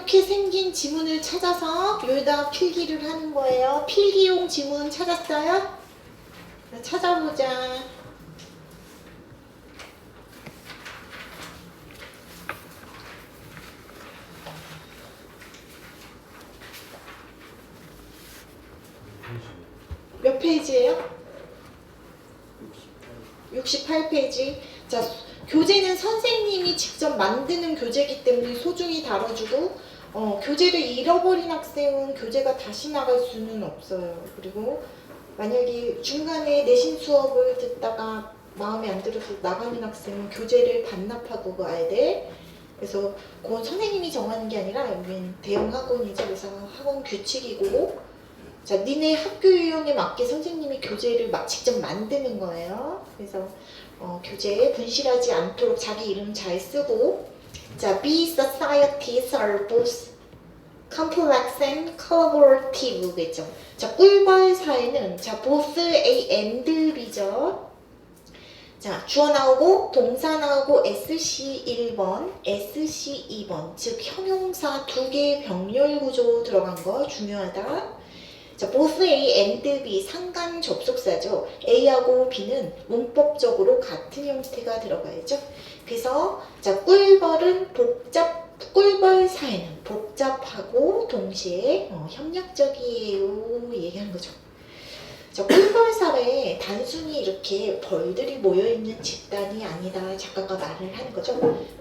이렇게 생긴 지문을 찾아서 여기다 필기를 하는 거예요. 필기용 지문 찾았어요? 찾아보자. 몇 페이지예요? 68페이지. 자, 교재는 선생님이 직접 만드는 교재이기 때문에 소중히 다뤄주고 교재를 잃어버린 학생은 교재가 다시 나갈 수는 없어요. 그리고 만약에 중간에 내신 수업을 듣다가 마음에 안 들어서 나가는 학생은 교재를 반납하고 가야 돼. 그래서 그건 선생님이 정하는 게 아니라 여기는 대형 학원이죠. 그래서 학원 규칙이고, 자, 니네 학교 유형에 맞게 선생님이 교재를 직접 만드는 거예요. 그래서 교재에 분실하지 않도록 자기 이름 잘 쓰고, 자, B societies are both complex and collaborative. 자, 꿀벌 사회는 자, both A and B죠. 자, 주어 나오고 동사 나오고 SC 1번, SC 2번, 즉 형용사 두 개의 병렬 구조 들어간 거 중요하다. 자, both A and B 상관 접속사죠. A하고 B는 문법적으로 같은 형태가 들어가야죠. 그래서 자, 꿀벌은 꿀벌 사회는 복잡하고 동시에 협력적이에요 얘기하는 거죠. 자, 꿀벌 사회에 단순히 이렇게 벌들이 모여있는 집단이 아니다 작가가 말을 하는 거죠.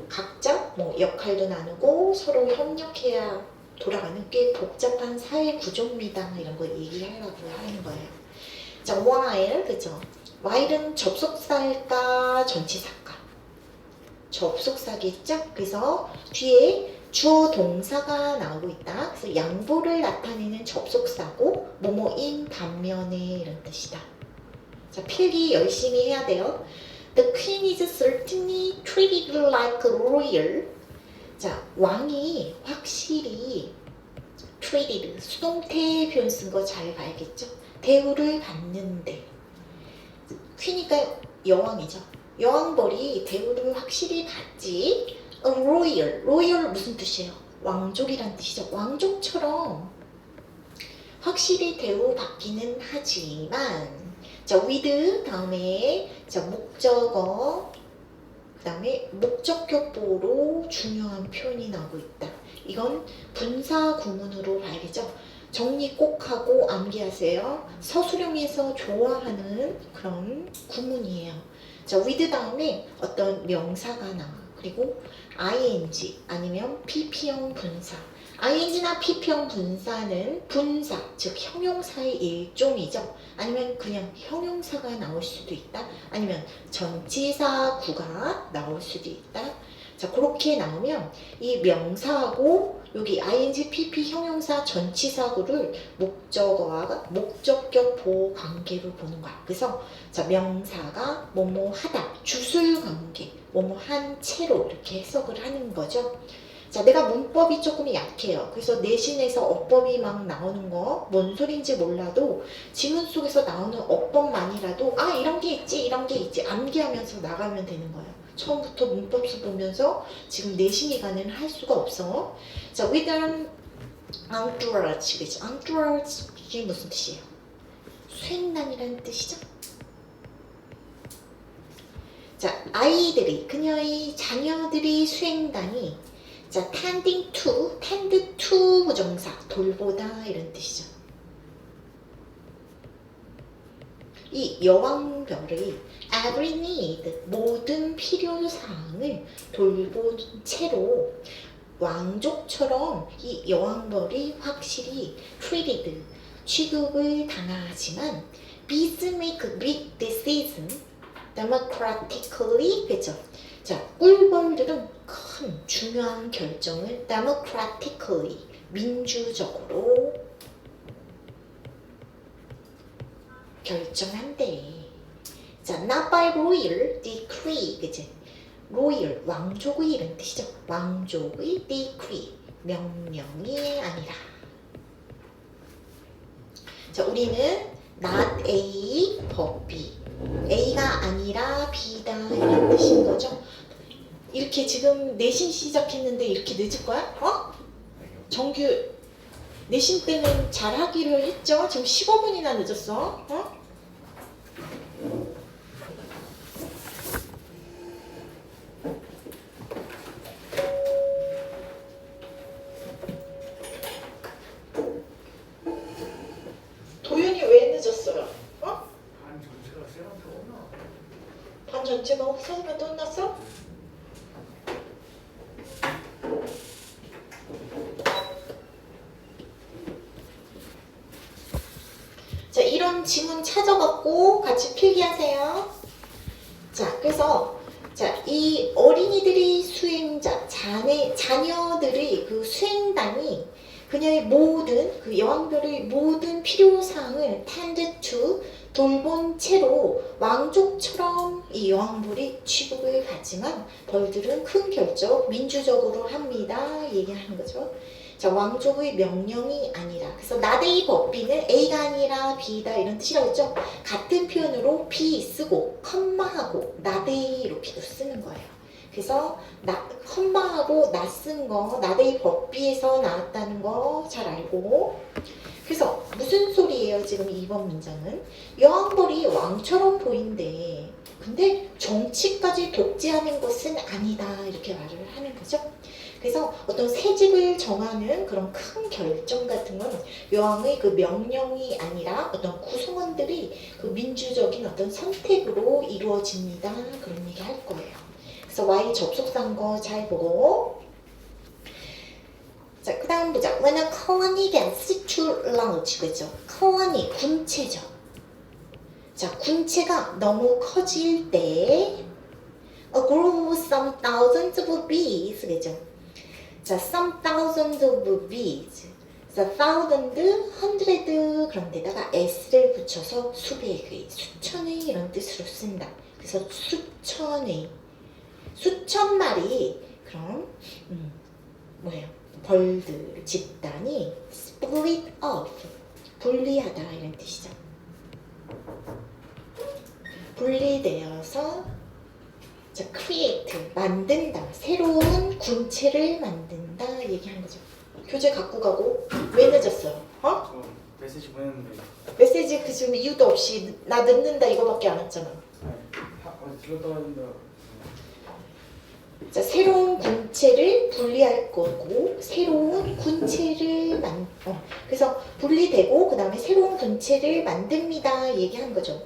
각자 역할도 나누고 서로 협력해야 돌아가는 꽤 복잡한 사회 구조입니다. 이런 거 얘기하려고 하는 거예요. 자, while, 그죠? while은 접속사일까 전치사일까? 접속사겠죠? 그래서 뒤에 주어 동사가 나오고 있다. 그래서 양보를 나타내는 접속사고 뭐뭐인 반면에 이런 뜻이다. 자, 필기 열심히 해야 돼요. The queen is certainly treated like a royal. 자, 왕이 확실히 treated, 수동태 표현 쓴 거 잘 봐야겠죠? 대우를 받는데. 퀸이니까 여왕이죠. 여왕벌이 대우를 확실히 받지. royal 무슨 뜻이에요? 왕족이란 뜻이죠. 왕족처럼 확실히 대우받기는 하지만, 자, with 다음에 자, 목적어, 그 다음에 목적격보로 중요한 표현이 나오고 있다. 이건 분사 구문으로 봐야겠죠. 정리 꼭 하고 암기하세요. 서술형에서 좋아하는 그런 구문이에요. 자, with 다음에 어떤 명사가 나와. 그리고 ing 아니면 pp형 분사. ing나 pp형 분사는 분사, 즉 형용사의 일종이죠. 아니면 그냥 형용사가 나올 수도 있다. 아니면 전치사구가 나올 수도 있다. 자, 그렇게 나오면 이 명사하고 여기 ing, pp 형용사 전치사구를 목적어와 목적격 보호 관계로 보는 거야. 그래서 자, 명사가 뭐뭐 하다, 주술 관계, 뭐뭐 한 채로 이렇게 해석을 하는 거죠. 자, 내가 문법이 조금 약해요. 그래서 내신에서 어법이 막 나오는 거 뭔 소린지 몰라도 지문 속에서 나오는 어법만이라도 이런 게 있지 이런 게 있지 암기하면서 나가면 되는 거예요. 처음부터 문법수 보면서 지금 내신 기간에는 할 수가 없어. 자, with an entourage, 그치? entourage 무슨 뜻이에요? 수행단이라는 뜻이죠. 자, 아이들이, 그녀의 자녀들이 수행단이 자, tend to 부정사, 돌보다 이런 뜻이죠. 이 여왕별의 every need, 모든 필요사항을 돌본 채로 왕족처럼 이 여왕벌이 확실히 treated, 취급을 당하지만 bees make big decisions democratically, 그죠? 자, 꿀벌들은 큰 중요한 결정을 democratically, 민주적으로 결정한대. 자, not by royal decree, 그치? royal, 왕족의 이런 뜻이죠. 왕족의 decree, 명령이 아니라. 자, 우리는 not A, but B. A가 아니라 B다 이런 뜻인 거죠. 이렇게 지금 내신 시작했는데 이렇게 늦을 거야? 정규 내신 때는 잘하기로 했죠? 지금 15분이나 늦었어. 어? 도윤이 왜 늦었어요? 어? 반 전체가 쌤한테 혼나. 반 전체가 선생님한테 혼났어? 자, 이런 지문 찾아갖고 같이 필기하세요. 자, 그래서 자, 이 어린이들이 수행자, 자녀들의 그 수행단이 그녀의 모든 그 여왕별의 모든 필요사항을 tend to 돌본 채로 왕족처럼 이 여왕벌이 취급을 받지만 벌들은 큰 결정 민주적으로 합니다. 얘기하는 거죠. 자, 왕족의 명령이 아니라, 그래서 나데이 법비는 A가 아니라 B다 이런 뜻이라고 했죠. 같은 표현으로 B 쓰고 컴마하고 나데이 이렇게도 쓰는 거예요. 그래서 컴마하고 나 쓴 거 나데이 법비에서 나왔다는 거 잘 알고, 그래서 무슨 소리예요 지금 2번 문장은? 여왕벌이 왕처럼 보인대. 근데 정치까지 독재하는 것은 아니다 이렇게 말을 하는 거죠. 그래서 어떤 새집을 정하는 그런 큰 결정 같은 건 여왕의 그 명령이 아니라 어떤 구성원들이 그 민주적인 어떤 선택으로 이루어집니다. 그런 얘기 할 거예요. 그래서 Y 접속사인 거 잘 보고. 자, 그 다음 보자. When a colony gets too large, 그죠? colony, 군체죠. 자, 군체가 너무 커질 때 a group of some thousands of bees, 그죠? 자, some thousands of bees. 자, thousand, hundred 그런 데다가 s를 붙여서 수백의, 수천의 이런 뜻으로 쓴다. 그래서 수천의, 수천 마리 그럼 뭐예요? 벌들 집단이 split off, 분리하다 이런 뜻이죠. 분리되어서 자, create, 만든다, 새로운 군체를 만든다 얘기하는 거죠. 교재 갖고 가고. 왜 늦었어요? 어? 저 메시지 보냈는데. 메시지 그 지금 이유도 없이 나 늦는다 이거밖에 안 했잖아. 어디 들렀다 왔는데. 자, 새로운 군체를 분리할 거고 새로운 군체를 그래서 분리되고 그 다음에 새로운 군체를 만듭니다 얘기한 거죠.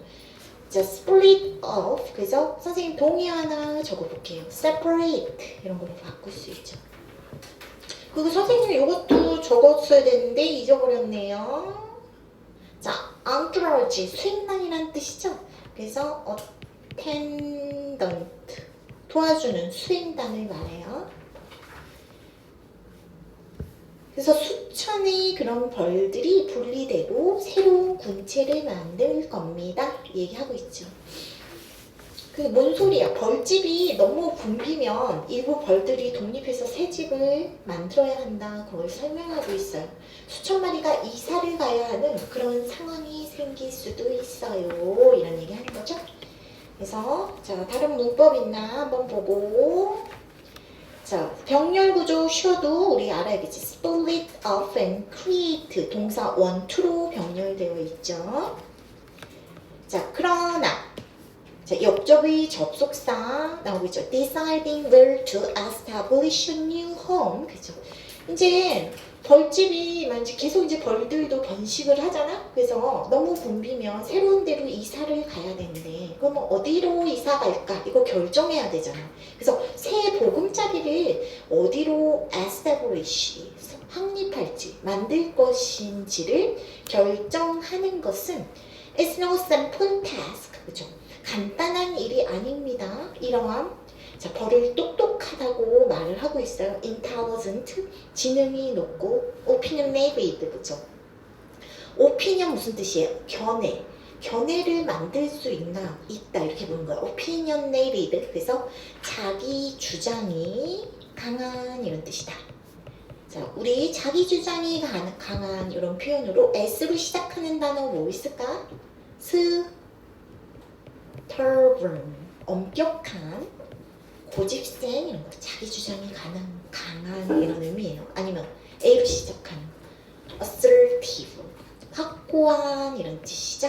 자, split off. 그래서 선생님 동의 하나 적어볼게요. separate 이런 걸로 바꿀 수 있죠. 그리고 선생님 이것도 적었어야 되는데 잊어버렸네요. 자, entourage 수행단이란 뜻이죠. 그래서 attendant 도와주는 수행단을 말해요. 그래서 수천의 그런 벌들이 분리되고 새로운 군체를 만들 겁니다. 얘기하고 있죠. 그게 뭔 소리야? 벌집이 너무 붐비면 일부 벌들이 독립해서 새 집을 만들어야 한다. 그걸 설명하고 있어요. 수천 마리가 이사를 가야 하는 그런 상황이 생길 수도 있어요. 이런 얘기 하는 거죠. 그래서 자, 다른 문법 있나 한번 보고. 자, 병렬 구조 쉬어도 우리 알아야겠지. split off and create 동사 one, to로 병렬되어 있죠. 자, 그러나 자, 역접의 접속사 나오고 있죠. deciding where to establish a new home. 그죠? 이제 벌집이 이제 계속 이제 벌들도 번식을 하잖아. 그래서 너무 붐비면 새로운 데로 이사를 가야 되는데 그러면 어디로 이사 갈까? 이거 결정해야 되잖아. 그래서 새 보금자리를 어디로 establish 확립할지 만들 것인지를 결정하는 것은 it's no simple task. 그죠? 간단한 일이 아닙니다. 이러한 자, 벌을 똑똑하다고 말을 하고 있어요. intelligent, 지능이 높고 opinionated, 그죠? opinion 무슨 뜻이에요? 견해. 견해를 만들 수 있다 이렇게 보는 거예요. opinionated, 그래서 자기 주장이 강한 이런 뜻이다. 자, 우리 자기 주장이 강한 이런 표현으로 S로 시작하는 단어 뭐 있을까? stubborn, 엄격한, 고집센 이런 거, 자기 주장이 강한 이런 의미예요. 아니면 A로 시작하는 assertive, 확고한 이런 뜻이죠.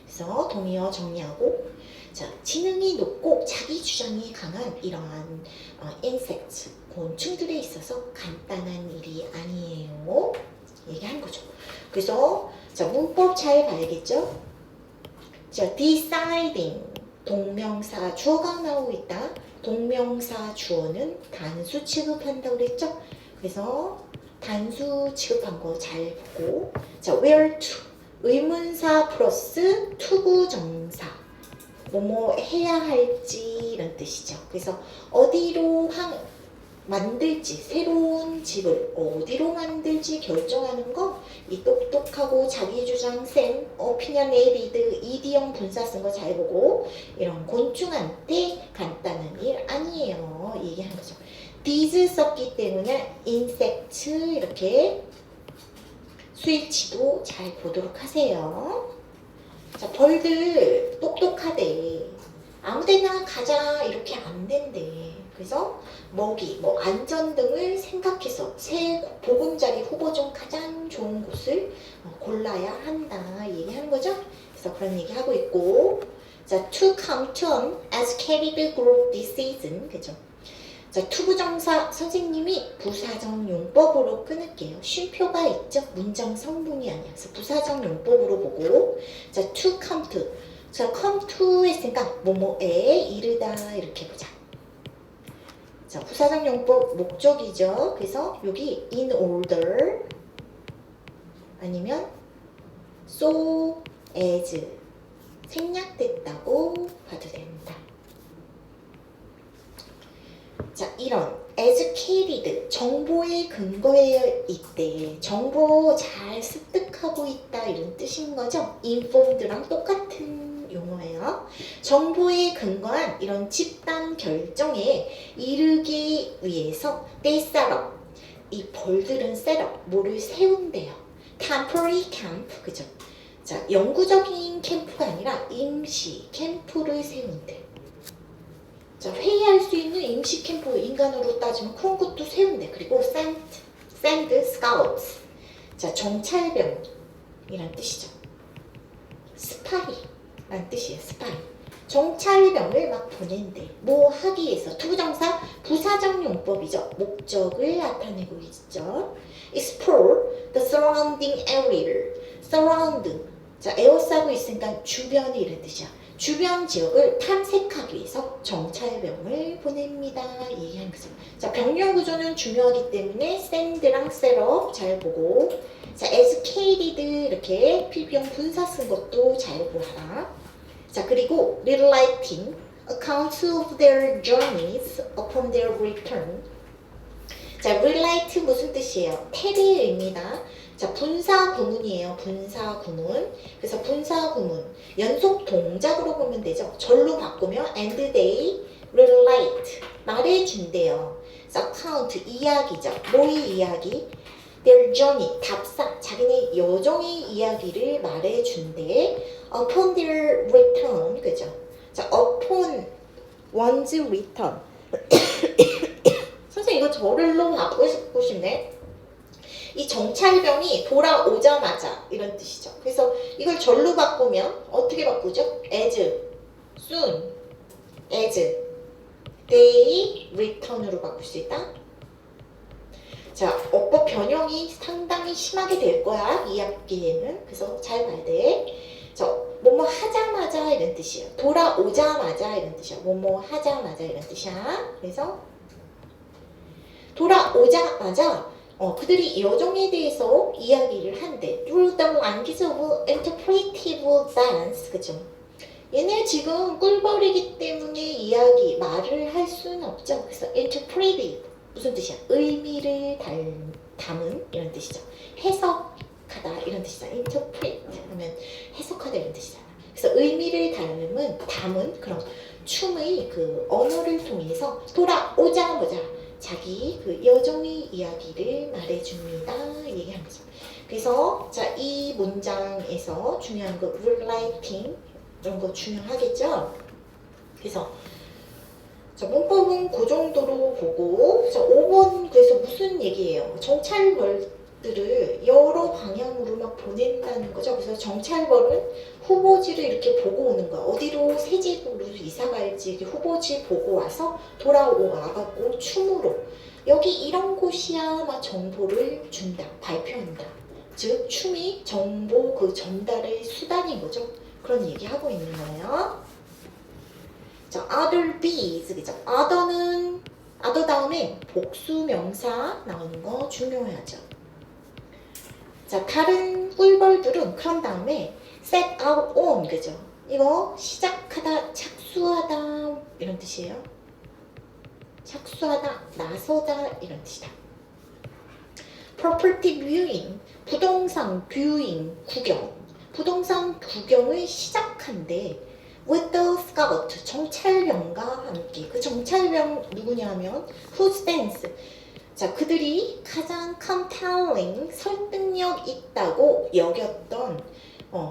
그래서 동의어 정리하고 자, 지능이 높고 자기 주장이 강한 이러한 insect, 곤충들에 있어서 간단한 일이 아니에요. 얘기한 거죠. 그래서 자, 문법 잘 봐야겠죠? 자, deciding 동명사 주어가 나오고 있다. 동명사 주어는 단수 취급한다고 그랬죠? 그래서 단수 취급한 거 잘 보고 자, where to 의문사 플러스 투부정사 뭐뭐 해야 할지 이런 뜻이죠. 그래서 어디로 만들지 새로운 집을 어디로 만들지 결정하는 거 이 똑똑하고 자기주장 쌤 opinionated 이디형 분사 쓴 거 잘 보고 이런 곤충한테 간단한 일 아니에요. 얘기한 거죠. these 썼기 때문에 insect 이렇게 스위치도 잘 보도록 하세요. 자, 벌들 똑똑하대. 아무데나 가자 이렇게 안 된대. 그래서 먹이, 뭐 안전 등을 생각해서 새 보금자리 후보 중 가장 좋은 곳을 골라야 한다 얘기하는 거죠. 그래서 그런 얘기 하고 있고, 자, to come to an educated group this season, 그죠? 자, 투부정사 선생님이 부사적 용법으로 끊을게요. 쉼표가 있죠? 문장 성분이 아니야. 그래서 부사적 용법으로 보고 자, to come to 자, come to 했으니까 뭐뭐에 이르다 이렇게 보자. 자, 부사적 용법 목적이죠. 그래서 여기 in order 아니면 so as 생략됐다고 봐도 됩니다. 자, 이런 educated 정보에 근거해 있대. 정보 잘 습득하고 있다 이런 뜻인 거죠. informed랑 똑같은 용어예요. 정보에 근거한 이런 집단 결정에 이르기 위해서 they set up 이 벌들은 set up 뭐를 세운대요. temporary camp 그죠? 자, 영구적인 캠프가 아니라 임시 캠프를 세운대. 자, 회의할 수 있는 임시 캠프 인간으로 따지면 그런 것도 세운대. 그리고 send scouts. 자, 정찰병이란 뜻이죠. 스파이란 뜻이에요. 스파이. 정찰병을 막 보낸대. 뭐 하기 위해서. 투부정사 부사적 용법이죠. 목적을 나타내고 있죠. explore the surrounding area. surround. 자, 에워싸고 있으니까 주변이 이런 뜻이야. 주변 지역을 탐색하기 위해서 정찰병을 보냅니다. 얘기하는 거죠. 자, 병력 구조는 중요하기 때문에 send랑 set 잘 보고 자, educated 이렇게 필비용 분사 쓴 것도 잘 보아라. 자, 그리고 relating accounts of their journeys upon their return. 자, relate 무슨 뜻이에요? 테리입니다. 자, 분사 구문이에요. 분사 구문. 그래서 분사 구문 연속 동작으로 보면 되죠. 절로 바꾸면 and they relate 말해준대요. 그래서 account 이야기죠. 뭐의 이야기? their journey 답사 자기네 여정의 이야기를 말해준대. upon their return 그죠? 자, upon one's return 선생님 이거 절로 바꾸고 싶네. 이 정찰병이 돌아오자마자 이런 뜻이죠. 그래서 이걸 절로 바꾸면 어떻게 바꾸죠? as soon as they return으로 바꿀 수 있다. 자, 어법 변형이 상당히 심하게 될 거야 이 학기에는. 그래서 잘 봐야 돼. 자, 뭐뭐 하자마자 이런 뜻이에요. 돌아오자마자 이런 뜻이야. 뭐뭐 하자마자 이런 뜻이야. 그래서 돌아오자마자 그들이 여정에 대해서 이야기를 한대. Through the language of interpretive dance. 그죠? 얘네 지금 꿀벌이기 때문에 말을 할 수는 없죠. 그래서 interpretive 무슨 뜻이야? 의미를 담은 이런 뜻이죠. 해석하다 이런 뜻이잖아. interpret 하면 해석하다 이런 뜻이잖아. 그래서 의미를 담은 그런 춤의 그 언어를 통해서 돌아오자마자 자기 그 여정의 이야기를 말해줍니다. 얘기한 거죠. 그래서 자, 이 문장에서 중요한 거 relating 이런 거 중요하겠죠. 그래서 자, 문법은 그 정도로 보고, 자, 5번 그래서 무슨 얘기예요? 정찰벌들을 여러 방향으로 막 보낸다는 거죠. 그래서 정찰벌은 후보지를 이렇게 보고 오는 거야. 어디로 새 집으로 이사 갈지 후보지 보고 와서 돌아와갖고 춤으로 여기 이런 곳이야 막 정보를 준다, 발표한다. 즉 춤이 정보 그 전달의 수단인 거죠. 그런 얘기 하고 있는 거예요. 자, other bees, 그죠? other 다음에 복수 명사 나오는 거 중요하죠. 자, 다른 꿀벌들은 그런 다음에 set out on, 그죠? 이거 시작하다, 착수하다 이런 뜻이에요. 착수하다, 나서다 이런 뜻이다. property viewing, 부동산 viewing, 구경. 부동산 구경을 시작한대. with the scout, 정찰병과 함께. 그 정찰병 누구냐면 who stands. 자, 그들이 가장 compelling, 설득력 있다고 여겼던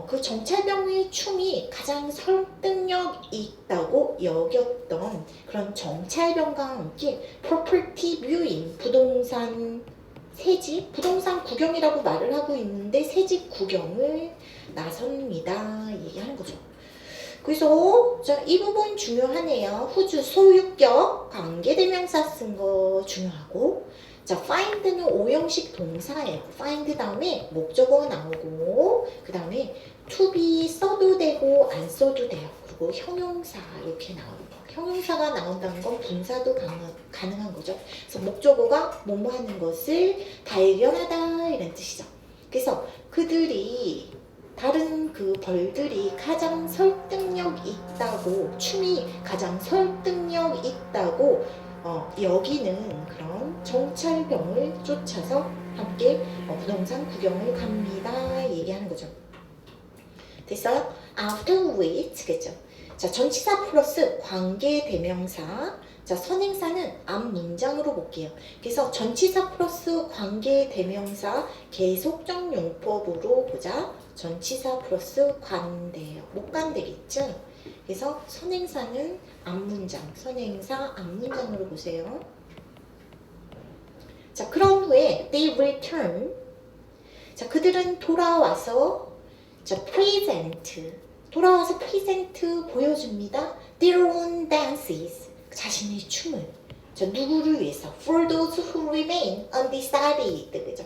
그 정찰병의 춤이 가장 설득력 있다고 여겼던 그런 정찰병과 함께 property viewing, 부동산 새집, 부동산 구경이라고 말을 하고 있는데 새집 구경을 나섭니다. 얘기하는 거죠. 그래서 자, 이 부분 중요하네요. 후주 소유격 관계대명사 쓴 거 중요하고, 자, find는 오형식 동사예요. find 다음에 목적어가 나오고, 그 다음에 to be 써도 되고 안 써도 돼요. 그리고 형용사 이렇게 나오는 거. 형용사가 나온다는 건 분사도 가능한 거죠. 그래서 목적어가 뭐뭐 하는 것을 발견하다 이런 뜻이죠. 그래서 그들이 다른 그 벌들이 가장 설득력 있다고, 춤이 가장 설득력 있다고 여기는 그런 정찰병을 쫓아서 함께 부동산 구경을 갑니다. 얘기하는 거죠. 그래서 after which, 그죠? 자, 전치사 플러스 관계대명사. 자, 선행사는 앞 문장으로 볼게요. 그래서 전치사 플러스 관계대명사 계속적 용법으로 보자. 전치사 플러스 관대요. 목관되겠죠? 그래서 선행사는 앞문장, 선행사 앞문장으로 보세요. 자, 그런 후에 they return. 자, 그들은 돌아와서 자, present. 돌아와서 present 보여줍니다. their own dances. 자신의 춤을. 자, 누구를 위해서? for those who remain undecided. 그죠?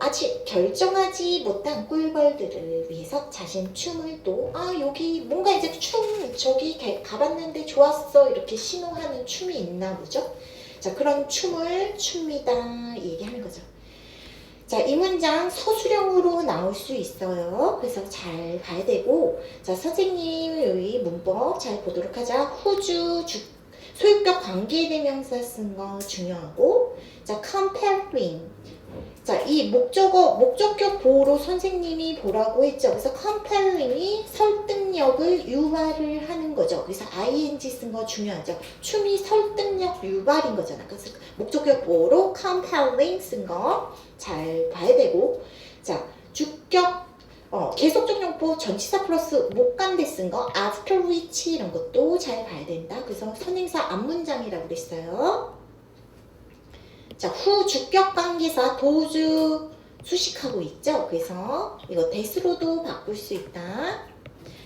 아직 결정하지 못한 꿀벌들을 위해서 자신 춤을 또, 여기 뭔가 이제 저기 가봤는데 좋았어. 이렇게 신호하는 춤이 있나 보죠? 자, 그런 춤을 춥니다. 얘기하는 거죠. 자, 이 문장 서술형으로 나올 수 있어요. 그래서 잘 봐야 되고, 자, 선생님의 문법 잘 보도록 하자. 후주, 소유격 관계대명사 쓴 거 중요하고, 자, comparing. 자, 이 목적격 보호로 선생님이 보라고 했죠. 그래서 compelling이 설득력을 유발을 하는 거죠. 그래서 ing 쓴 거 중요하죠. 춤이 설득력 유발인 거잖아. 그래서 목적격 보호로 compelling 쓴 거 잘 봐야 되고, 자, 주격 계속적 용법 전치사 플러스 목관대 쓴 거 after which 이런 것도 잘 봐야 된다. 그래서 선행사 앞문장이라고 그랬어요. 자, 후 주격 관계사 도주 수식하고 있죠. 그래서 이거 대수로도 바꿀 수 있다.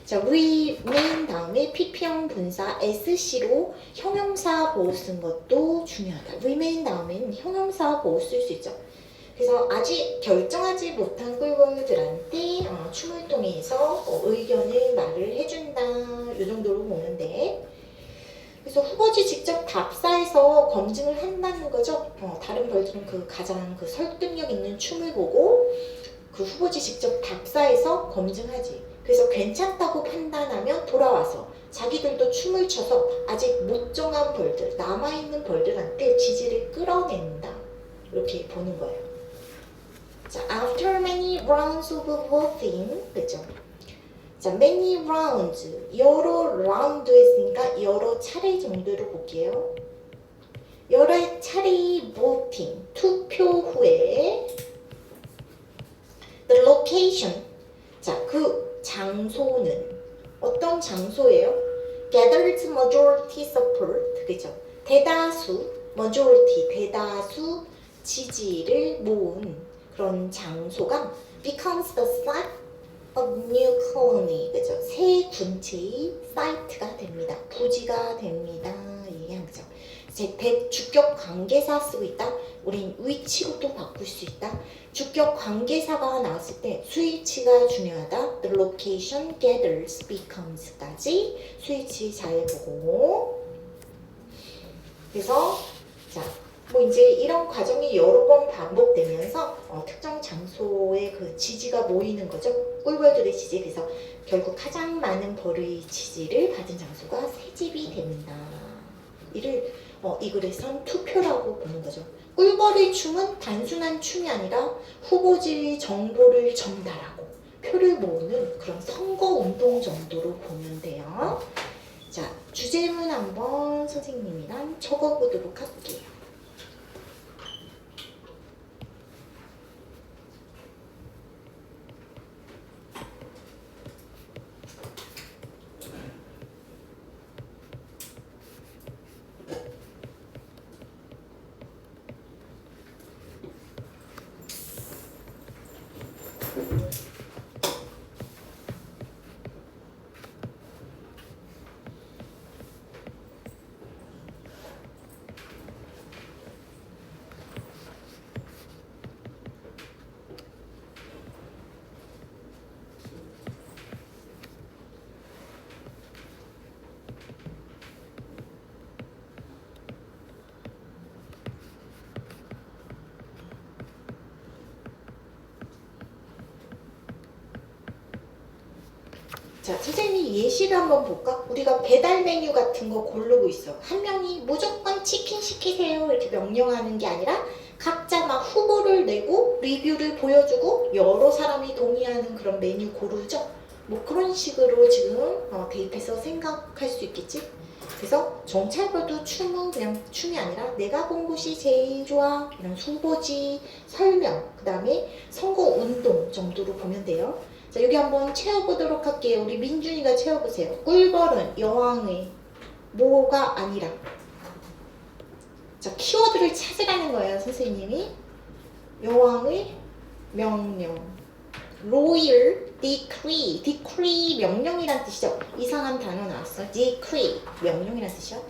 자, remain 다음에 pp형 분사 sc로 형용사 보호 쓴 것도 중요하다. remain 다음에는 형용사 보호 쓸 수 있죠. 그래서 아직 결정하지 못한 꿀벌들한테 춤을 통해서 의견을 말을 해준다. 이 정도로 보는데, 그래서 후보지 직접 답사해서 검증을 한다는 거죠. 다른 벌들은 그 가장 그 설득력 있는 춤을 보고 그 후보지 직접 답사해서 검증하지. 그래서 괜찮다고 판단하면 돌아와서 자기들도 춤을 춰서 아직 못 정한 벌들, 남아있는 벌들한테 지지를 끌어낸다. 이렇게 보는 거예요. 자, after many rounds of voting, 그죠? 자, many rounds, 여러 라운드 했으니까 여러 차례 정도로 볼게요. 여러 차례 voting, 투표 후에 the location, 자, 그 장소는 어떤 장소예요? gathered majority support, 그죠? 대다수, majority, 대다수 지지를 모은 그런 장소가 becomes the site of new colony, 그죠? 새 군체의 사이트가 됩니다. 부지가 됩니다. 얘기한 거죠. 이제 주격 관계사 쓰고 있다. 우린 위치로 또 바꿀 수 있다. 주격 관계사가 나왔을 때 스위치가 중요하다. The location gathers becomes까지 스위치 잘 보고. 그래서 자, 뭐 이제 이런 과정이 여러 번 반복되면서 특정 장소에 그 지지가 모이는 거죠. 꿀벌들의 지지. 그래서 결국 가장 많은 벌의 지지를 받은 장소가 새 집이 됩니다. 이를 이 글에선 투표라고 보는 거죠. 꿀벌의 춤은 단순한 춤이 아니라 후보지의 정보를 전달하고 표를 모으는 그런 선거운동 정도로 보면 돼요. 자, 주제문 한번 선생님이랑 적어보도록 할게요. 자, 선생님이 예시를 한번 볼까? 우리가 배달 메뉴 같은 거 고르고 있어. 한 명이 무조건 치킨 시키세요 이렇게 명령하는 게 아니라 각자 막 후보를 내고 리뷰를 보여주고 여러 사람이 동의하는 그런 메뉴 고르죠. 뭐 그런 식으로 지금 대입해서 생각할 수 있겠지? 그래서 정찰벌도 춤은 그냥 춤이 아니라 내가 본 곳이 제일 좋아 이런 후보지 설명, 그 다음에 선거운동 정도로 보면 돼요. 자, 여기 한번 채워보도록 할게요. 우리 민준이가 채워보세요. 꿀벌은 여왕의 뭐가 아니라. 자, 키워드를 찾으라는 거예요, 선생님이. 여왕의 명령. royal decree. decree 명령이란 뜻이죠. 이상한 단어 나왔어. decree 명령이란 뜻이죠.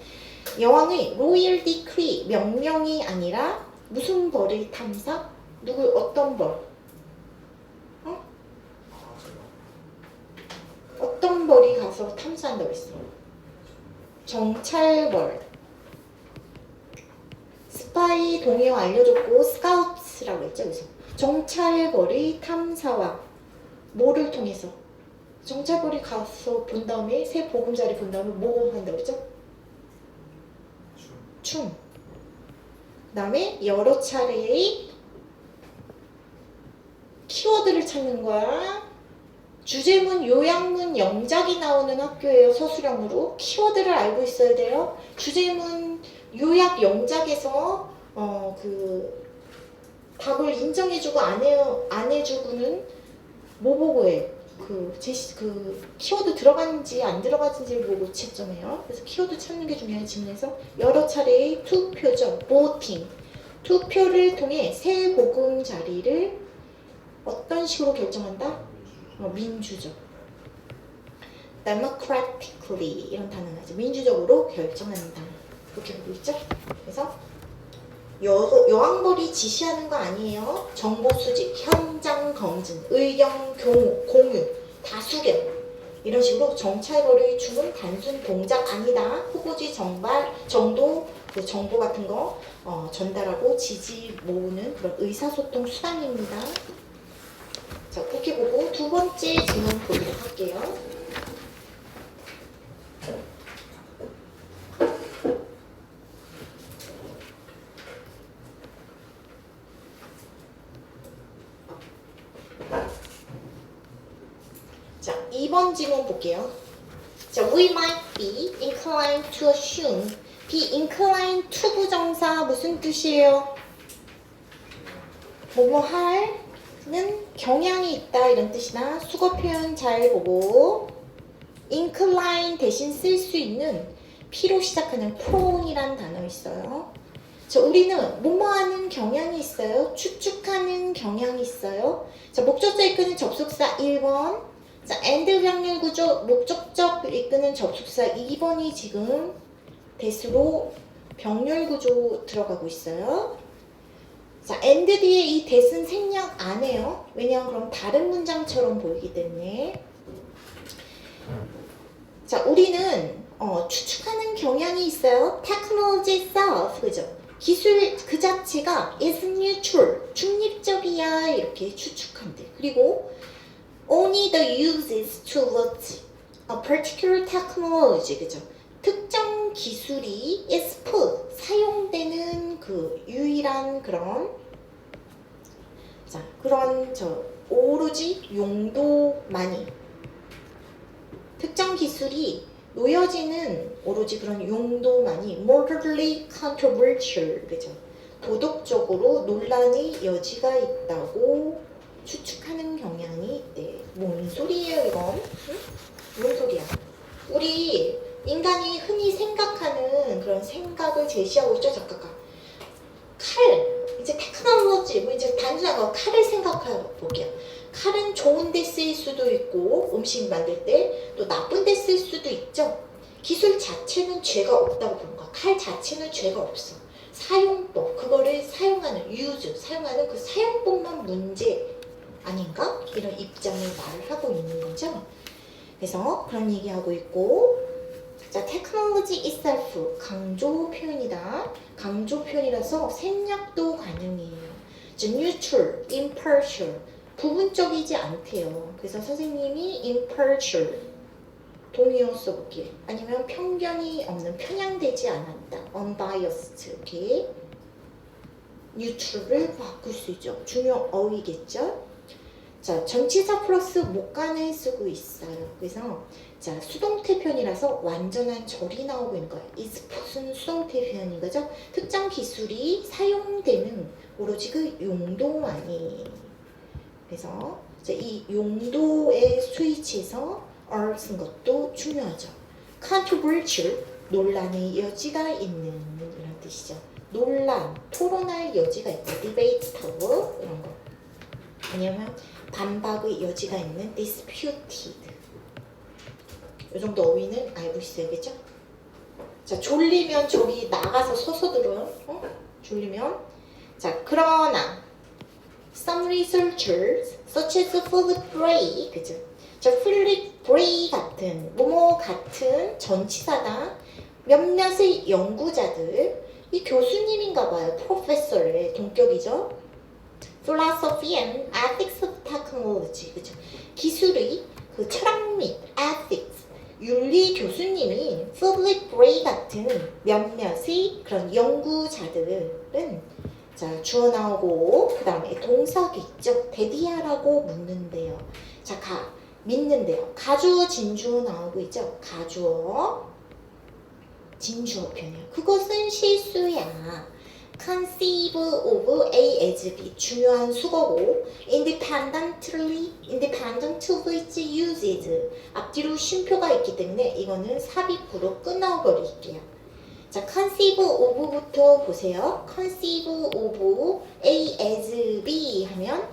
여왕의 royal decree 명령이 아니라 무슨 벌의 탐사? 누구 어떤 벌? 어떤 벌이 가서 탐사한다고 했어? 정찰벌. 스파이 동의어 알려줬고 스카우트라고 했죠. 그래서 정찰벌의 탐사와 뭐를 통해서? 정찰벌이 가서 본 다음에 새 보금자리 본 다음에 뭐 한다고 했죠? 춤. 그 다음에 여러 차례의 키워드를 찾는 거야. 주제문, 요약문, 영작이 나오는 학교예요. 서술형으로. 키워드를 알고 있어야 돼요. 주제문, 요약, 영작에서 그 답을 인정해주고 안 해주고는 뭐 보고 해? 그 키워드 들어가는지 안 들어가는지를 보고 채점해요. 그래서 키워드 찾는 게 중요해요. 지문에서 여러 차례의 투표죠. voting. 투표를 통해 새 보금자리를 어떤 식으로 결정한다? 민주적. democratically 이런 단어 나죠. 민주적으로 결정한다. 그렇게 보고 있죠? 그래서 여왕벌이 지시하는 거 아니에요. 정보 수집, 현장 검증, 의견 공유, 다수결 이런 식으로 정찰벌의 춤은 단순 동작 아니다. 후보지 정도 그 정보 같은 거 전달하고 지지 모으는 그런 의사소통 수단입니다. 자, 그렇게 보고 두 번째 질문 보도록 할게요. 자, 2번 질문 볼게요. 자, we might be inclined to assume. be inclined to 부정사 무슨 뜻이에요? 뭐뭐 할는 경향이 있다 이런 뜻이나 수거 표현 잘 보고 incline 대신 쓸 수 있는 P로 시작하는 prone이라는 단어 있어요. 자, 우리는 뭐뭐하는 경향이 있어요. 추측하는 경향이 있어요. 자, 목적자 이끄는 접속사 1번. 자, and 병렬 구조 목적적 이끄는 접속사 2번이 지금 대수로 병렬 구조 들어가고 있어요. 자, and 뒤에 이 that은 생략 안 해요. 왜냐하면 그럼 다른 문장처럼 보이기 때문에. 자, 우리는 추측하는 경향이 있어요. technology itself, 그죠? 기술 그 자체가 is neutral, 중립적이야 이렇게 추측한대. 그리고 only the uses towards a particular technology, 그죠? 특정 기술이 is put, 사용되는 그 유일한 그런 그런 오로지 용도만이 특정 기술이 놓여지는 오로지 그런 용도만이 morally controversial, 그죠? 도덕적으로 논란의 여지가 있다고 추측하는 경향이 있대. 뭔 소리예요 이건? 응? 뭔 소리야? 우리 인간이 흔히 생각하는 그런 생각을 제시하고 있죠. 잠깐만. 칼, 이제 테크놀로지, 뭐 이제 단순한 거 칼을 생각해 볼게요. 칼은 좋은 데 쓰일 수도 있고 음식 만들 때 또 나쁜 데 쓸 수도 있죠. 기술 자체는 죄가 없다고 보는 거야. 칼 자체는 죄가 없어. 사용법, 그거를 사용하는 use, 사용하는 그 사용법만 문제 아닌가? 이런 입장을 말을 하고 있는 거죠. 그래서 그런 얘기하고 있고, 자, technology itself 강조 표현이다. 강조 표현이라서 생략도 가능해요. neutral, impartial 부분적이지 않대요. 그래서 선생님이 impartial 동의어 써볼게요. 아니면 편견이 없는, 편향되지 않았다. unbiased 이렇게 neutral을 바꿀 수 있죠. 중요 어휘겠죠. 자, 전치사 플러스 목간을 쓰고 있어요. 그래서 자, 수동태 표현이라서 완전한 절이 나오고 있는 거예요. is put은 수동태 표현인 거죠. 특정 기술이 사용되는 오로지 그 용도만이. 그래서 자, 이 용도의 스위치에서 are 쓴 것도 중요하죠. controversial, 논란의 여지가 있는 이런 뜻이죠. 논란, 토론할 여지가 있고 debate 이런 거. 아니면 반박의 여지가 있는 disputed. 이 정도 어휘는 알고 있어야겠죠? 자, 졸리면 저기 나가서 서서 들어요. 졸리면. 자, 그러나 some researchers such as Philip Bray, 그죠? 자, Philip Bray 같은 뭐뭐 같은 전치사다. 몇몇의 연구자들, 이 교수님인가 봐요. 프로페서의 동격이죠. Philosophy and Ethics of Technology, 그죠? 기술의 그 철학 및 ethics, 윤리 교수님이 Philip Bray 같은 몇몇의 그런 연구자들은 자, 주어 나오고 그 다음에 동사겠죠. 대디하라고 묻는데요. 자, 믿는데요. 가주어 진주어 나오고 있죠. 가주어 진주어 표현이요. 그것은 실수야. conceive of A as B 중요한 수거고 independently is used 앞뒤로 쉼표가 있기 때문에 이거는 삽입구로 끊어버릴게요. 자, conceive of부터 보세요. conceive of A as B 하면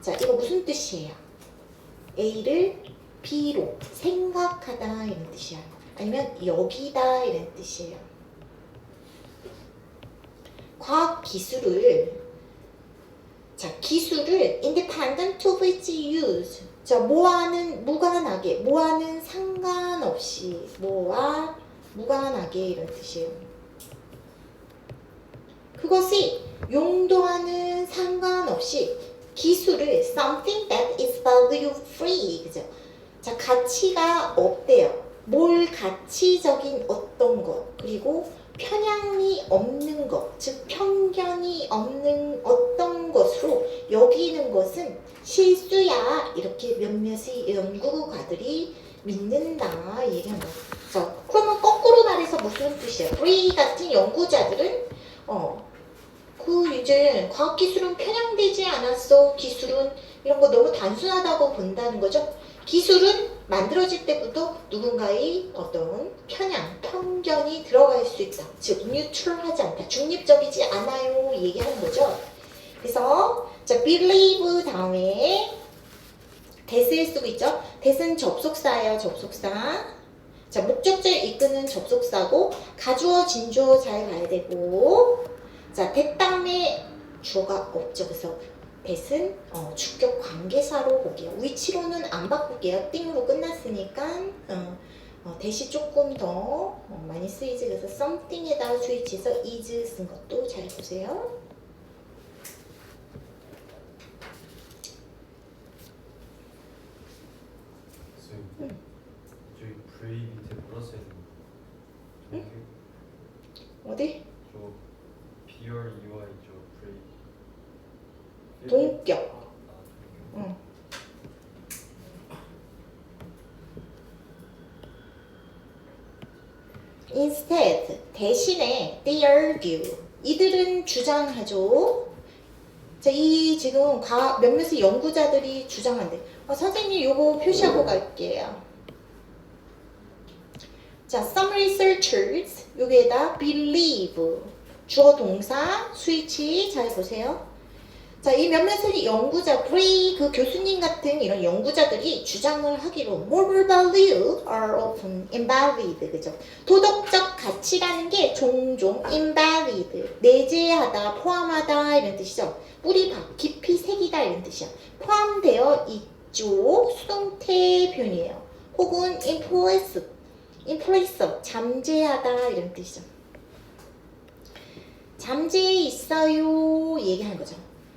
자, 이거 무슨 뜻이에요? A를 B로 생각하다 이런 뜻이야. 아니면 여기다 이런 뜻이에요. 과학 기술을 independent of its use 자, 뭐와는 무관하게, 뭐와는 상관없이, 뭐와 무관하게 이런 뜻이에요. 그것이 용도와는 상관없이 기술을 something that is value free, 그죠? 자, 가치가 없대요. 뭘 가치적인 어떤 것, 그리고 편향이 없는 것, 즉 편견이 없는 어떤 것으로 여기는 것은 실수야. 이렇게 몇몇의 연구가들이 믿는다 얘기한다. 자, 그러면 거꾸로 말해서 무슨 뜻이에요? 브레이 같은 연구자들은 그 이제 과학기술은 편향되지 않았어. 기술은 이런 거 너무 단순하다고 본다는 거죠. 기술은 만들어질 때부터 누군가의 어떤 편견이 들어갈 수 있다. 즉 뉴트럴하지 않다. 중립적이지 않아요. 얘기하는 거죠. 그래서 자 believe 다음에 that을 쓰고 있죠. that은 접속사예요. 접속사. 자 목적지를 이끄는 접속사고 가주어 진주어 잘 가야 되고 자 that 다음에 주어가 없죠. 그래서 that은 주격 관계사로 볼게요. 위치로는 안 바꿀게요. 띵으로 끝났으니까 that이 조금 더 많이 쓰이지. 그래서 something에다가 스위치해서 is 쓴 것도 잘 보세요. 저기 브레이 밑에 뭐라 써있는 거? 어디? 저 BREY 저 브레이 동격. 아, Instead, 대신에 they argue. 이들은 주장하죠. 자, 이 지금 몇몇의 연구자들이 주장한대. 선생님 요거 표시하고 갈게요. 자, some researchers 여기에다 believe 주어 동사 스위치 잘 보세요. 자, 이 몇몇의 연구자, 그 교수님 같은 이런 연구자들이 주장을 하기로 moral value are often invalid, 그죠? 도덕적 가치라는 게 종종 invalid, 내재하다, 포함하다 이런 뜻이죠. 뿌리 밖, 깊이 새기다 이런 뜻이야. 포함되어 있죠. 수동태 표현이에요. 혹은 implicit, 잠재하다 이런 뜻이죠. 잠재해 있어요 얘기하는 거죠.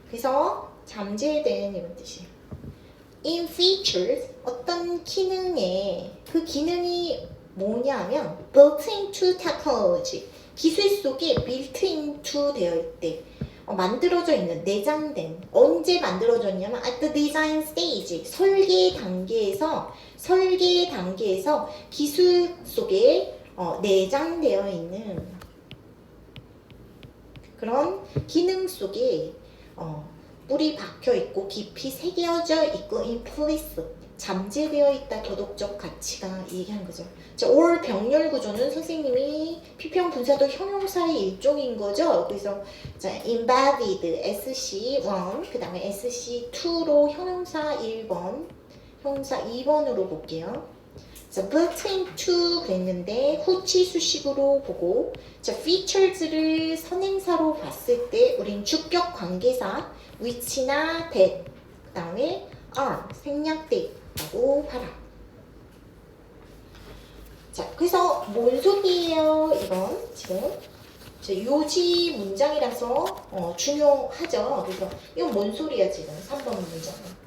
그래서 잠재된 이런 뜻이에요. In features 어떤 기능에 그 기능이 뭐냐면 built into technology 기술 속에 built into 되어 있대. 만들어져 있는 내장된 언제 만들어졌냐면 at the design stage 설계 단계에서 기술 속에 내장되어 있는 그런 기능 속에 뿌리 박혀 있고 깊이 새겨져 있고 implicit 잠재되어 있다. 도덕적 가치가 얘기하는 거죠. 자, or 병렬 구조는 선생님이 피평 분사도 형용사의 일종인 거죠. 그래서 자, embedded SC1 그 다음에 SC2로 형용사 1번 형용사 2번으로 볼게요. 자, built into 그랬는데 후치 수식으로 보고 자, features를 선행사로 봤을 때 우린 주격 관계사 which나 that 그 다음에 are 생략돼라고 봐라. 자, 그래서 뭔 소리예요? 이건 지금 요지 문장이라서 중요하죠. 그래서 이건 뭔 소리야 지금 3번 문장은.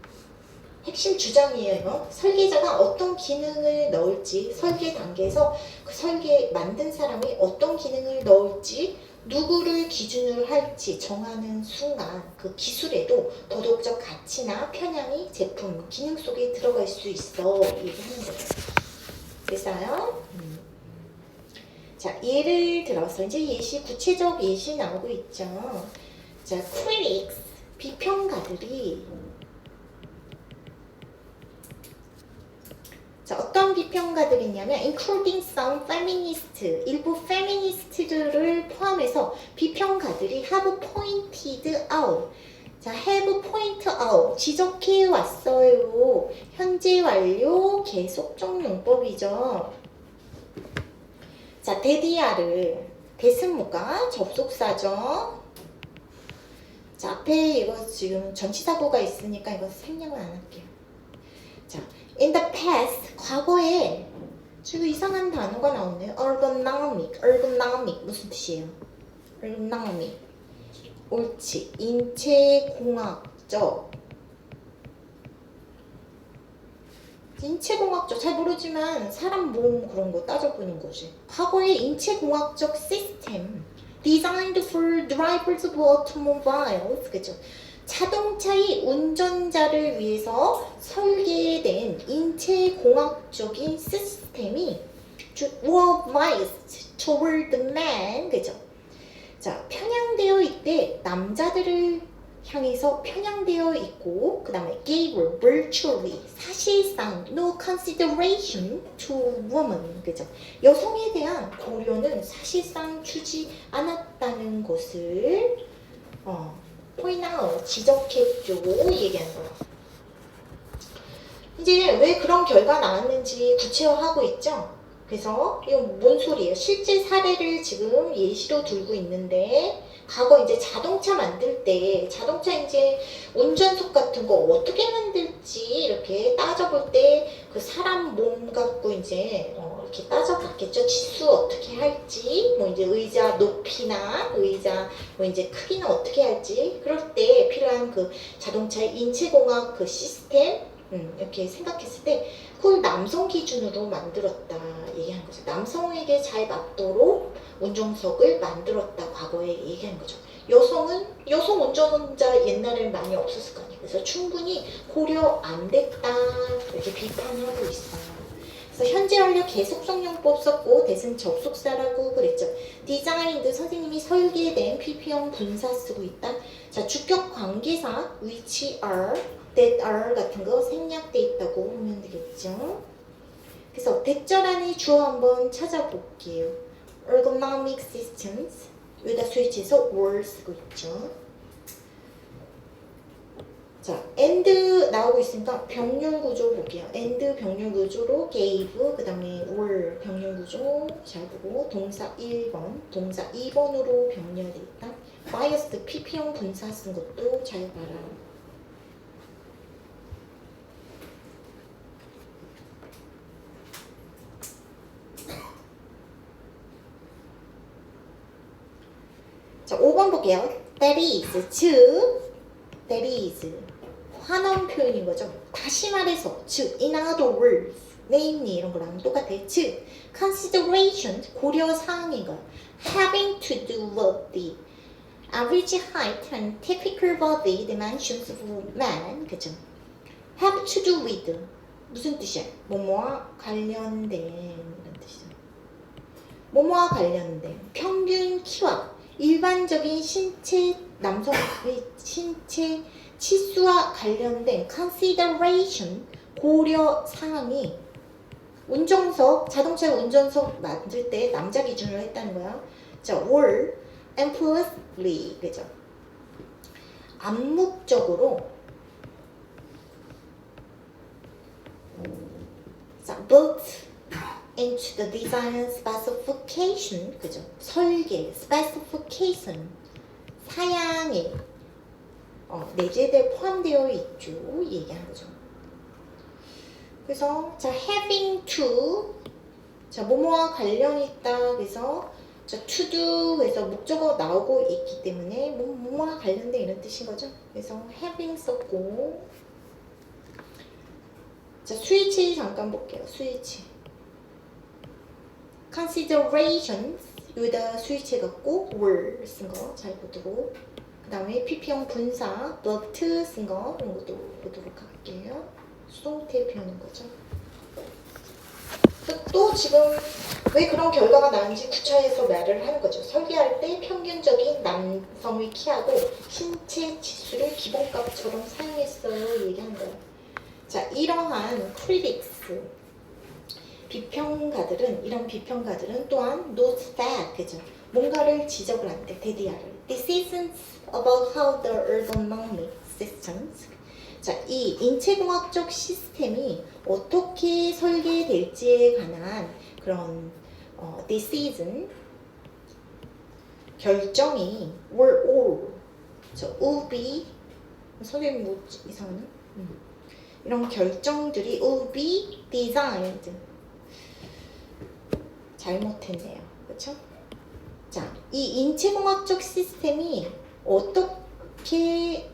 핵심 주장이에요. 이거. 설계자가 어떤 기능을 넣을지 설계 단계에서 그 설계 만든 사람이 어떤 기능을 넣을지 누구를 기준으로 할지 정하는 순간 그 기술에도 도덕적 가치나 편향이 제품, 기능 속에 들어갈 수 있어 얘기하는 거예요. 됐어요? 자, 예를 들어서 이제 구체적 예시 나오고 있죠. 자, critics, 비평가들이 자, 어떤 비평가들이냐면 including some feminist, 일부 페미니스트들을 포함해서 비평가들이 have pointed out. 자, have pointed out. 지적해 왔어요. 현재 완료 계속적 용법이죠. 자, 데디아를 대승 뭐가 접속사죠. 자, 앞에 이거 지금 전치사구가 있으니까 이거 생략을 안 할게요. 자, in the past, 과거에 지금 이상한 단어가 나오네요. ergonomic 무슨 뜻이에요? ergonomic 옳지. 인체공학적 잘 모르지만 사람 몸 그런 거 따져보는 거지. 과거의 인체공학적 시스템 designed for drivers of automobiles 그죠? 자동차의 운전자를 위해서 설계된 인체공학적인 시스템이 were biased toward men, 그죠? 자, 편향되어 있대 남자들을 향해서 편향되어 있고 그 다음에 gave virtually 사실상 no consideration to woman 그죠? 여성에 대한 고려는 사실상 주지 않았다는 것을 point out 지적했죠 얘기한 거예요. 이제 왜 그런 결과 나왔는지 구체화하고 있죠? 그래서 이건 뭔 소리예요? 실제 사례를 지금 예시로 들고 있는데 과거 이제 자동차 만들 때 자동차 이제 운전석 같은 거 어떻게 만들지 이렇게 따져볼 때 그 사람 몸 갖고 이제 이렇게 따져봤겠죠. 치수 어떻게 할지 뭐 이제 의자 높이나 의자 뭐 이제 크기는 어떻게 할지 그럴 때 필요한 그 자동차의 인체공학 그 시스템 이렇게 생각했을 때 그걸 남성 기준으로 만들었다 얘기한 거죠. 남성에게 잘 맞도록 운전석을 만들었다 과거에 얘기한 거죠. 여성 운전자 옛날에는 많이 없었을 거 아니에요. 그래서 충분히 고려 안 됐다 이렇게 비판하고 있어요. 그래서 현재 완료 계속성용법 썼고 대신 접속사라고 그랬죠. 디자인드 선생님이 설계된 PP형 분사 쓰고 있다. 자 주격 관계사 which are, that are 같은 거 생략돼 있다고 보면 되겠죠. 그래서 대절안의 주어 한번 찾아볼게요. ergonomic systems 여기다 스위치에서 were 쓰고 있죠. 자, and 나오고 있으니까 병렬 구조 볼게요. and 병렬 구조로 gave 그 다음에 were 병렬 구조 잘 보고 동사 1번, 동사 2번으로 병렬돼 있다. biased PP형 분사 쓴 것도 잘 봐라. 자, 5번 볼게요. That is, 즉, that is 환원 표현인 거죠. 다시 말해서, 즉, in other words, namely 이런 거랑 똑같아. 즉, consideration 고려 사항인 거. Having to do with the average height and typical body dimensions of man, 그죠? Have to do with 무슨 뜻이야? 뭐뭐와 관련된 이런 뜻이죠. 뭐뭐와 관련된 평균 키와 일반적인 남성의 신체 치수와 관련된 consideration 고려 사항이 자동차 운전석 만들 때 남자 기준으로 했다는 거야. 자, were employedly 그죠? 암묵적으로 built into the design specification 그죠? 설계 specification 사양에 내재돼 포함되어 있죠 얘기한 거죠. 그래서 자 having to 자 뭐뭐와 관련이 있다 그래서 자 to do 그래서 목적어 나오고 있기 때문에 뭐뭐와 관련된 이런 뜻인 거죠. 그래서 having 썼고 자 스위치 잠깐 볼게요. 스위치 considerations 여기다 스위치 갖고 were 쓴 거 잘 보도록 그 다음에 PP형 분사 but 쓴 거 이런 것도 보도록 할게요. 수동태 표현인 거죠. 또 지금 왜 그런 결과가 나는지 구체해서 말을 하는 거죠. 설계할 때 평균적인 남성의 키하고 신체 지수를 기본값처럼 사용했어요 얘기한 거예요. 자 이러한 critics 이런 비평가들은 또한 note that 그죠? 뭔가를 지적을 한대 대디아를 decisions about how the ergonomic systems 자, 이 인체공학적 시스템이 어떻게 설계될지에 관한 그런 decision 결정이 were all will be 선생님 뭐 이상하나? 이런 결정들이 will be designed 잘못했네요. 그렇죠? 자, 이 인체공학적 시스템이 어떻게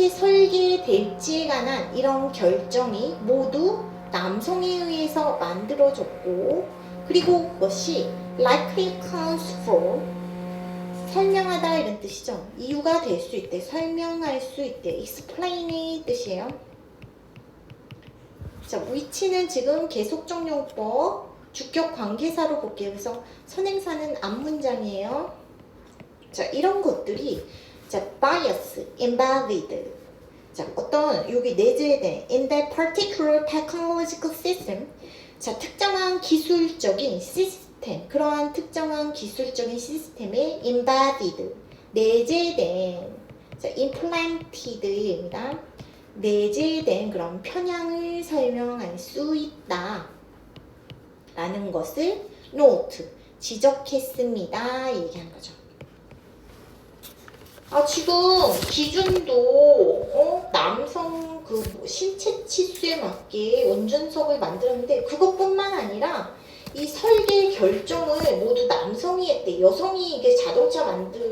설계될지에 관한 이런 결정이 모두 남성에 의해서 만들어졌고 그리고 그것이 likely accounts for 설명하다 이런 뜻이죠. 이유가 될 수 있대. 설명할 수 있대. explain의 뜻이에요. 자, which는 지금 계속적용법 주격 관계사로 볼게요. 그래서 선행사는 앞문장이에요. 자, 이런 것들이 자, bias, embodied. 자, 어떤 여기 내재된 in that particular technological system. 자, 특정한 기술적인 시스템, 그러한 특정한 기술적인 시스템에 embodied, 내재된, 자, implanted입니다. 내재된 그런 편향을 설명할 수 있다. 라는 것을 note, 지적했습니다. 얘기한 거죠. 아, 지금 기준도 남성 그 신체 치수에 맞게 원준석을 만들었는데 그것뿐만 아니라 이 설계 결정을 모두 남성이 했대. 여성이 이게 자동차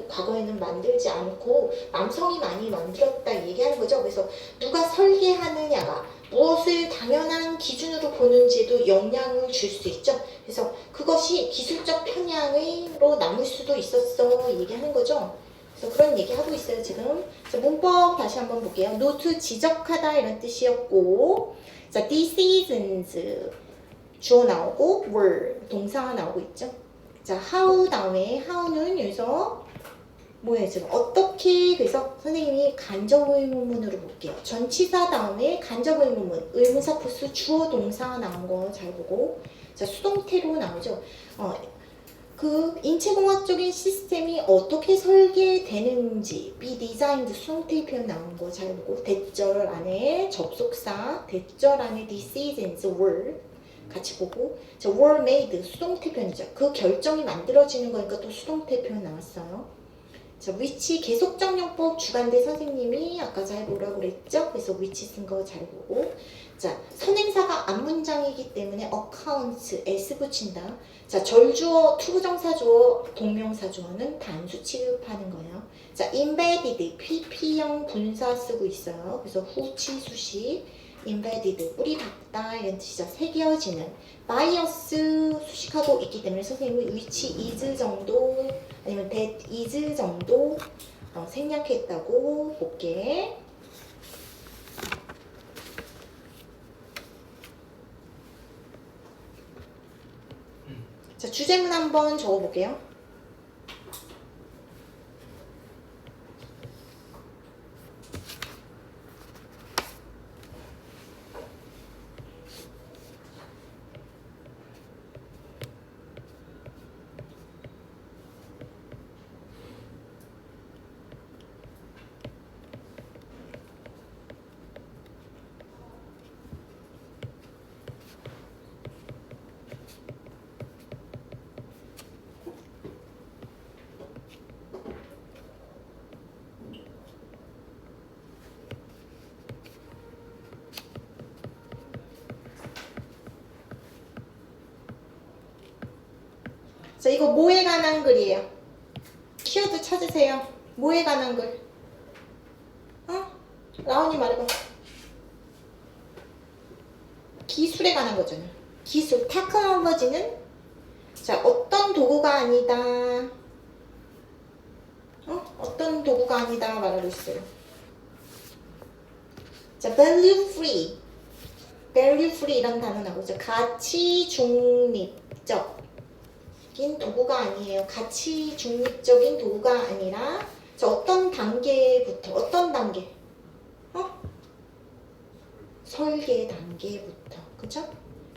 과거에는 만들지 않고 남성이 많이 만들었다 얘기하는 거죠. 그래서 누가 설계하느냐가 무엇을 당연한 기준으로 보는지에도 영향을 줄 수 있죠. 그래서 그것이 기술적 편향으로 남을 수도 있었어 얘기하는 거죠. 그래서 그런 얘기 하고 있어요 지금. 자, 문법 다시 한번 볼게요. 노트 지적하다 이런 뜻이었고, 자, decisions 주어 나오고 were 동사가 나오고 있죠. 자, how 다음에 how는 여기서 뭐예요 지금 어떻게. 그래서 선생님이 간접 의문문으로 볼게요. 전치사 다음에 간접 의문문, 의문사 플러스 주어 동사가 나온 거 잘 보고. 자, 수동태로 나오죠. 그 인체공학적인 시스템이 어떻게 설계되는지 be designed 수동태 표현 나오는 거 잘 보고. 대절 안에 접속사, 대절 안에 decisions were 같이 보고. 자, were made 수동태 표현이죠. 그 결정이 만들어지는 거니까 또 수동태 표현 나왔어요. 자, which 계속정령법 주간대 선생님이 아까 잘 보라고 그랬죠? 그래서 which 쓴 거 잘 보고. 자, 선행사가 앞문장이기 때문에 accounts s 붙인다. 자, 절주어, 투부정사주어, 동명사주어는 단수 취급하는 거예요. 자, embedded pp형 분사 쓰고 있어요. 그래서 후치수식 embedded 뿌리 박다 이런 뜻이죠. 새겨지는. bias 수식하고 있기 때문에 선생님이 which is 정도 아니면 that is 정도 생략했다고 볼게. 자, 주제문 한번 적어볼게요. 자, 이거 뭐에 관한 글이에요? 키워드 찾으세요. 뭐에 관한 글? 라온이 말해봐. 기술에 관한 거잖아. 기술, 테크놀로지는 자, 어떤 도구가 아니다. 어떤 도구가 아니다 말하고 있어요. 자, value free. value free 이런 단어 나오죠. 가치 중립적. 도구가 아니에요. 가치 중립적인 도구가 아니라 자, 어떤 단계부터 어떤 단계? 설계 단계부터 그죠?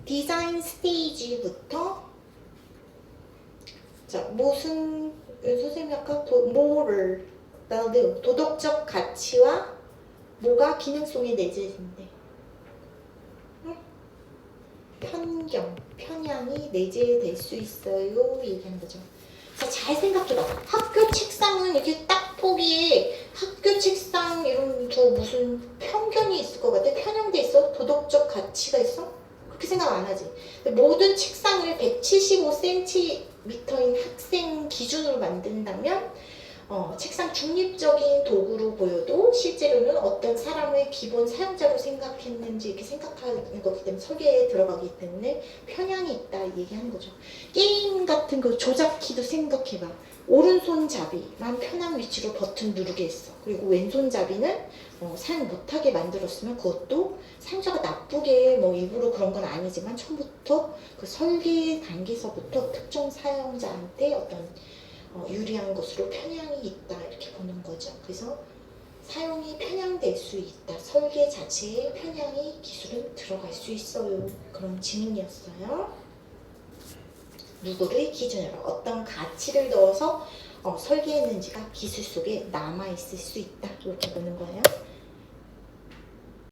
디자인 스테이지부터 자, 무슨 선생님이 아까 moral value 도덕적 가치와 뭐가 기능성에 내재된대? 편견, 편향이 내재될 수 있어요. 얘기하는 거죠. 자, 잘 생각해봐. 학교 책상은 이렇게 딱 보기에 학교 책상 이런 저 무슨 편견이 있을 것 같아? 편향돼 있어? 도덕적 가치가 있어? 그렇게 생각 안 하지. 모든 책상을 175cm인 학생 기준으로 만든다면 책상 중립적인 도구로 보여도 실제로는 어떤 사람을 기본 사용자로 생각했는지 이렇게 생각하는 거기 때문에 설계에 들어가기 때문에 편향이 있다 얘기하는 거죠. 게임 같은 거 조작키도 생각해봐. 오른손잡이만 편한 위치로 버튼 누르게 했어. 그리고 왼손잡이는 사용 못하게 만들었으면 그것도 사용자가 나쁘게 뭐 일부러 그런 건 아니지만 처음부터 그 설계 단계에서부터 특정 사용자한테 어떤 유리한 것으로 편향이 있다 이렇게 보는 거죠. 그래서 사용이 편향될 수 있다. 설계 자체에 편향이 기술은 들어갈 수 있어요. 그런 질문이었어요. 누구를 기준으로 어떤 가치를 넣어서 설계했는지가 기술 속에 남아있을 수 있다. 이렇게 보는 거예요.